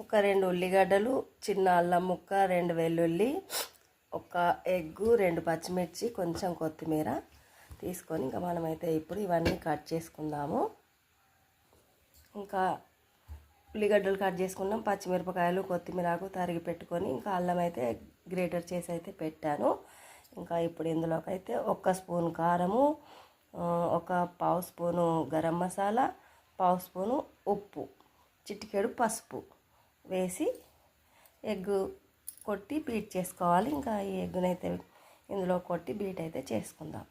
ఒక 2 ఉల్లిగడ్డలు, చిన్న అల్లం ముక్క, 2 వెల్లుల్లి, ఒక ఎగ్గు, 2 పచ్చిమిర్చి, కొంచెం కొత్తిమీర తీసుకొని ఇంకా మనమైతే ఇప్పుడు ఇవన్నీ కట్ చేసుకుందాము. ఇంకా ఉల్లిగడ్డలు కట్ చేసుకున్నాం, పచ్చిమిరపకాయలు, కొత్తిమీరకు తరిగి పెట్టుకొని ఇంకా అల్లం అయితే గ్రేటర్ చేసి అయితే పెట్టాను. ఇంకా ఇప్పుడు ఇందులోకి అయితే 1 స్పూన్ కారము, ఒక పావు స్పూను గరం మసాలా, పావు స్పూను ఉప్పు, చిటికెడు పసుపు వేసి ఎగ్గు కొట్టి బీట్ చేసుకోవాలి. ఇంకా ఈ ఎగ్గునైతే ఇందులో కొట్టి బీట్ అయితే చేసుకుందాం.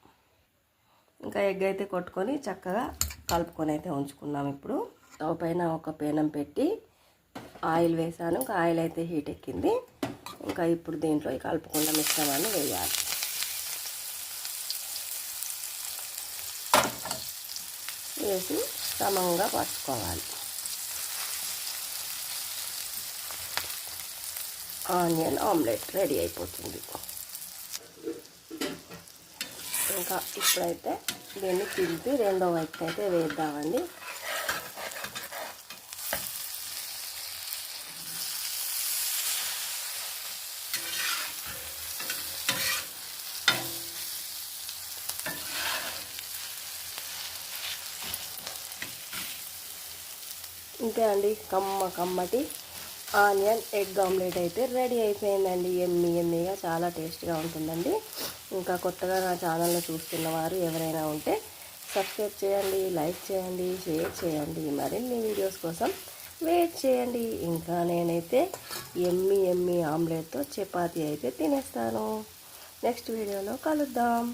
ఇంకా ఎగ్ అయితే కొట్టుకొని చక్కగా కలుపుకొని అయితే ఉంచుకున్నాం. ఇప్పుడు స్టవ్ పైన ఒక పేనం పెట్టి ఆయిల్ వేసాను. ఇంకా ఆయిల్ అయితే హీట్ ఎక్కింది. ఇంకా ఇప్పుడు దీంట్లో కలుపుకున్న మిశ్రమాన్ని వేయాలి. వేసి సమంగా పట్టుకోవాలి. ఆనియన్ ఆమ్లెట్ రెడీ అయిపోతుంది. ఇంకా ఇప్పుడైతే దీన్ని తిప్పి రెండో వైపు అయితే వేద్దామండి. ఇంతే అండి, కమ్మటి ఆనియన్ ఎగ్ ఆమ్లెట్ అయితే రెడీ అయిపోయిందండి. ఎమ్మీగా చాలా టేస్ట్గా ఉంటుందండి. ఇంకా కొత్తగా నా ఛానల్లో చూస్తున్న వారు ఎవరైనా ఉంటే సబ్స్క్రైబ్ చేయండి, లైక్ చేయండి, షేర్ చేయండి. మరిన్ని వీడియోస్ కోసం వెయిట్ చేయండి. ఇంకా నేనైతే ఎమ్మీ ఆమ్లెట్తో చపాతీ అయితే తినేస్తాను. నెక్స్ట్ వీడియోలో కలుద్దాం.